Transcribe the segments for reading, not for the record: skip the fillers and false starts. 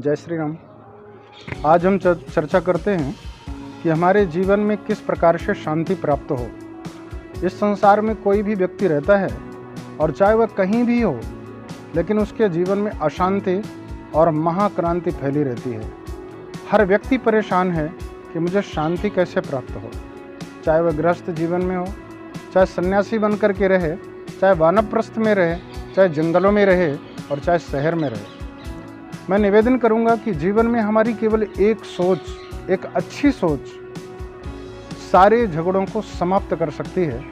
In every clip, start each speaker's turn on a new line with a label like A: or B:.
A: जय श्री राम। आज हम चर्चा करते हैं कि हमारे जीवन में किस प्रकार से शांति प्राप्त हो। इस संसार में कोई भी व्यक्ति रहता है और चाहे वह कहीं भी हो, लेकिन उसके जीवन में अशांति और महाक्रांति फैली रहती है। हर व्यक्ति परेशान है कि मुझे शांति कैसे प्राप्त हो, चाहे वह गृहस्थ जीवन में हो, चाहे सन्यासी बन कर के रहे, चाहे वानप्रस्थ में रहे, चाहे जंगलों में रहे और चाहे शहर में रहे। मैं निवेदन करूंगा कि जीवन में हमारी केवल एक सोच, एक अच्छी सोच सारे झगड़ों को समाप्त कर सकती है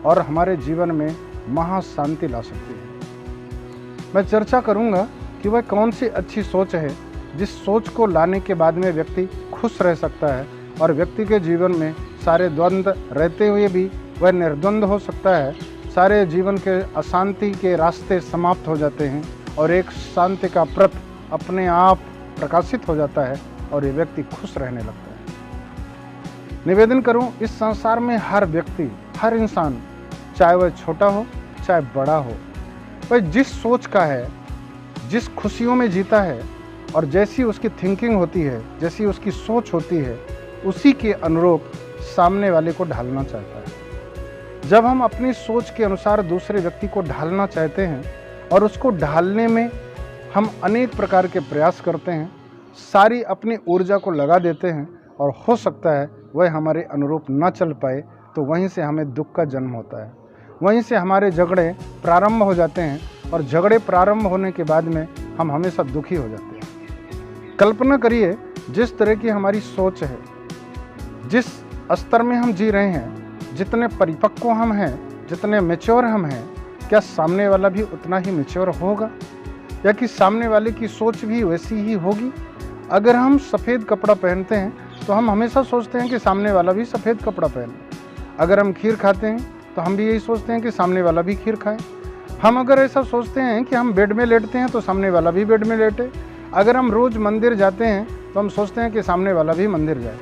A: और हमारे जीवन में महाशांति ला सकती है। मैं चर्चा करूंगा कि वह कौन सी अच्छी सोच है जिस सोच को लाने के बाद में व्यक्ति खुश रह सकता है और व्यक्ति के जीवन में सारे द्वंद्व रहते हुए भी वह निर्द्वंद हो सकता है। सारे जीवन के अशांति के रास्ते समाप्त हो जाते हैं और एक शांति का प्रत अपने आप प्रकाशित हो जाता है और ये व्यक्ति खुश रहने लगता है। निवेदन करूं, इस संसार में हर व्यक्ति, हर इंसान, चाहे वह छोटा हो चाहे बड़ा हो, वह जिस सोच का है, जिस खुशियों में जीता है और जैसी उसकी थिंकिंग होती है, जैसी उसकी सोच होती है, उसी के अनुरूप सामने वाले को ढालना चाहता है। जब हम अपनी सोच के अनुसार दूसरे व्यक्ति को ढालना चाहते हैं और उसको ढालने में हम अनेक प्रकार के प्रयास करते हैं, सारी अपनी ऊर्जा को लगा देते हैं और हो सकता है वह हमारे अनुरूप न चल पाए, तो वहीं से हमें दुख का जन्म होता है। वहीं से हमारे झगड़े प्रारंभ हो जाते हैं और झगड़े प्रारंभ होने के बाद में हम हमेशा दुखी हो जाते हैं। कल्पना करिए, जिस तरह की हमारी सोच है, जिस स्तर में हम जी रहे हैं, जितने परिपक्व हम हैं, जितने मैच्योर हम हैं, क्या सामने वाला भी उतना ही मैच्योर होगा या कि सामने वाले की सोच भी वैसी ही होगी? अगर हम सफ़ेद कपड़ा पहनते हैं तो हम हमेशा सोचते हैं कि सामने वाला भी सफ़ेद कपड़ा पहने। अगर हम खीर खाते हैं तो हम भी यही सोचते हैं कि सामने वाला भी खीर खाए। हम अगर ऐसा सोचते हैं कि हम बेड में लेटते हैं तो सामने वाला भी बेड में लेटे। अगर हम रोज़ मंदिर जाते हैं तो हम सोचते हैं कि सामने वाला भी मंदिर जाए।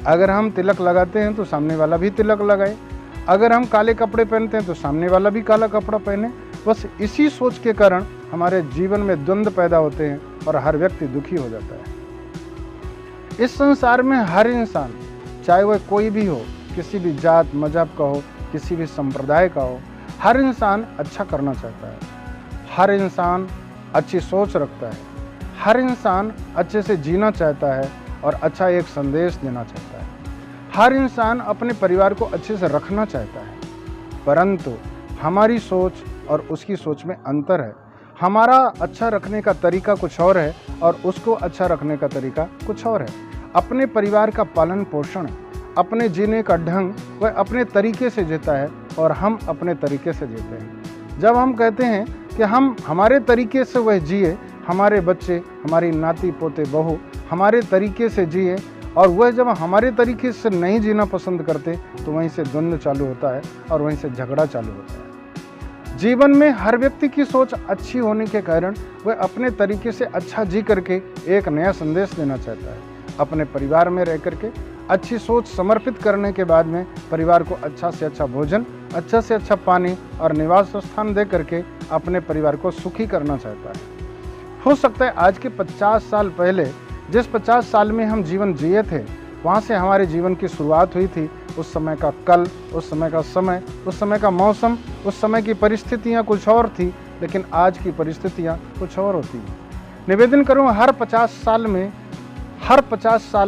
A: अगर हम तिलक लगाते हैं तो सामने वाला भी तिलक लगाए। अगर हम काले कपड़े पहनते हैं तो सामने वाला भी काला कपड़ा पहने। बस इसी सोच के कारण हमारे जीवन में द्वंद्व पैदा होते हैं और हर व्यक्ति दुखी हो जाता है। इस संसार में हर इंसान, चाहे वह कोई भी हो, किसी भी जात मजहब का हो, किसी भी संप्रदाय का हो, हर इंसान अच्छा करना चाहता है। हर इंसान अच्छी सोच रखता है। हर इंसान अच्छे से जीना चाहता है और अच्छा एक संदेश देना चाहता है। हर इंसान अपने परिवार को अच्छे से रखना चाहता है, परंतु हमारी सोच और उसकी सोच में अंतर है। हमारा अच्छा रखने का तरीका कुछ और है और उसको अच्छा रखने का तरीका कुछ और है। अपने परिवार का पालन पोषण, अपने जीने का ढंग वह अपने तरीके से जीता है और हम अपने तरीके से जीते हैं। जब हम कहते हैं कि हम हमारे तरीके से वह जिए, हमारे बच्चे, हमारी नाती पोते बहू हमारे तरीके से जिए, और वह जब हमारे तरीके से नहीं जीना पसंद करते तो वहीं से द्वंद्व चालू होता है और वहीं से झगड़ा चालू होता है। जीवन में हर व्यक्ति की सोच अच्छी होने के कारण वह अपने तरीके से अच्छा जी करके एक नया संदेश देना चाहता है। अपने परिवार में रह करके अच्छी सोच समर्पित करने के बाद में परिवार को अच्छा से अच्छा भोजन, अच्छा से अच्छा पानी और निवास स्थान दे करके अपने परिवार को सुखी करना चाहता है। हो सकता है आज के 50 साल पहले, जिस 50 साल में हम जीवन जिए थे, वहाँ से हमारे जीवन की शुरुआत हुई थी। उस समय का कल, उस समय का समय, उस समय का मौसम, उस समय की परिस्थितियाँ कुछ और थी, लेकिन आज की परिस्थितियाँ कुछ और होती हैं। निवेदन करूँ, हर 50 साल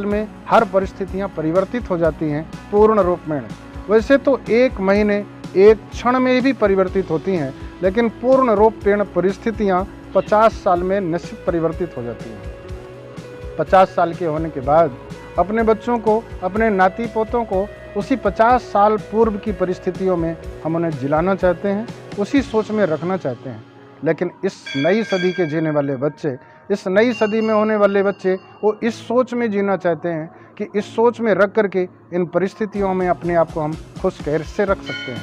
A: में हर परिस्थितियाँ परिवर्तित हो जाती हैं पूर्ण रूप में। वैसे तो एक महीने, एक क्षण में भी परिवर्तित होती हैं, लेकिन पूर्ण रूप में परिस्थितियाँ 50 साल में निश्चित परिवर्तित हो जाती हैं। 50 साल के होने के बाद अपने बच्चों को, अपने नाती पोतों को उसी 50 साल पूर्व की परिस्थितियों में हम उन्हें जिलाना चाहते हैं, उसी सोच में रखना चाहते हैं। लेकिन इस नई सदी के जीने वाले बच्चे, इस नई सदी में होने वाले बच्चे, वो इस सोच में जीना चाहते हैं कि इस सोच में रख करके इन परिस्थितियों में अपने आप को हम खुश कैसे रख सकते हैं।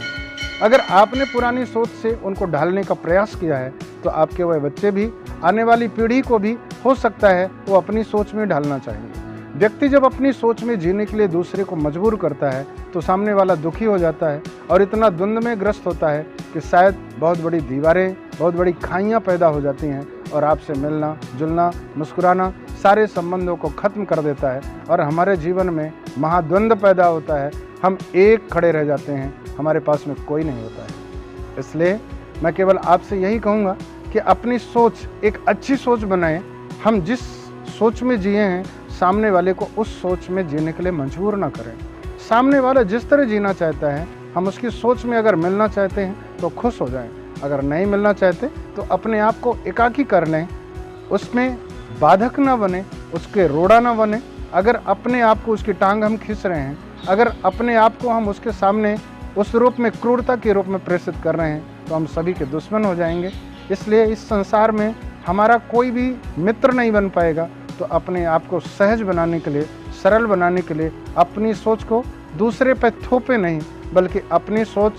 A: अगर आपने पुरानी सोच से उनको ढालने का प्रयास किया है तो आपके वह बच्चे भी, आने वाली पीढ़ी को भी हो सकता है वो अपनी सोच में ढालना चाहेंगे। व्यक्ति जब अपनी सोच में जीने के लिए दूसरे को मजबूर करता है तो सामने वाला दुखी हो जाता है और इतना द्वंद्व में ग्रस्त होता है कि शायद बहुत बड़ी दीवारें, बहुत बड़ी खाइयाँ पैदा हो जाती हैं और आपसे मिलना जुलना, मुस्कुराना सारे संबंधों को खत्म कर देता है और हमारे जीवन में महाद्वंद्व पैदा होता है। हम एक खड़े रह जाते हैं, हमारे पास में कोई नहीं होता है। इसलिए मैं केवल आपसे यही कहूँगा कि अपनी सोच एक अच्छी सोच बनाएं। हम जिस सोच में जिए हैं, सामने वाले को उस सोच में जीने के लिए मजबूर ना करें। सामने वाला जिस तरह जीना चाहता है, हम उसकी सोच में अगर मिलना चाहते हैं तो खुश हो जाएं। अगर नहीं मिलना चाहते तो अपने आप को एकाकी कर लें, उसमें बाधक ना बने, उसके रोड़ा ना बने। अगर अपने आप को उसकी टांग हम खींच रहे हैं, अगर अपने आप को हम उसके सामने उस रूप में क्रूरता के रूप में प्रेषित कर रहे हैं, तो हम सभी के दुश्मन हो जाएंगे। इसलिए इस संसार में हमारा कोई भी मित्र नहीं बन पाएगा। तो अपने आप को सहज बनाने के लिए, सरल बनाने के लिए अपनी सोच को दूसरे पर थोपे नहीं, बल्कि अपनी सोच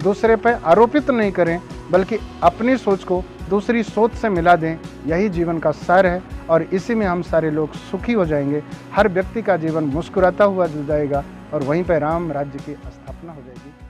A: दूसरे पर आरोपित नहीं करें, बल्कि अपनी सोच को दूसरी सोच से मिला दें। यही जीवन का सार है और इसी में हम सारे लोग सुखी हो जाएंगे। हर व्यक्ति का जीवन मुस्कुराता हुआ जुड़ जाएगा और वहीं पर राम राज्य की स्थापना हो जाएगी।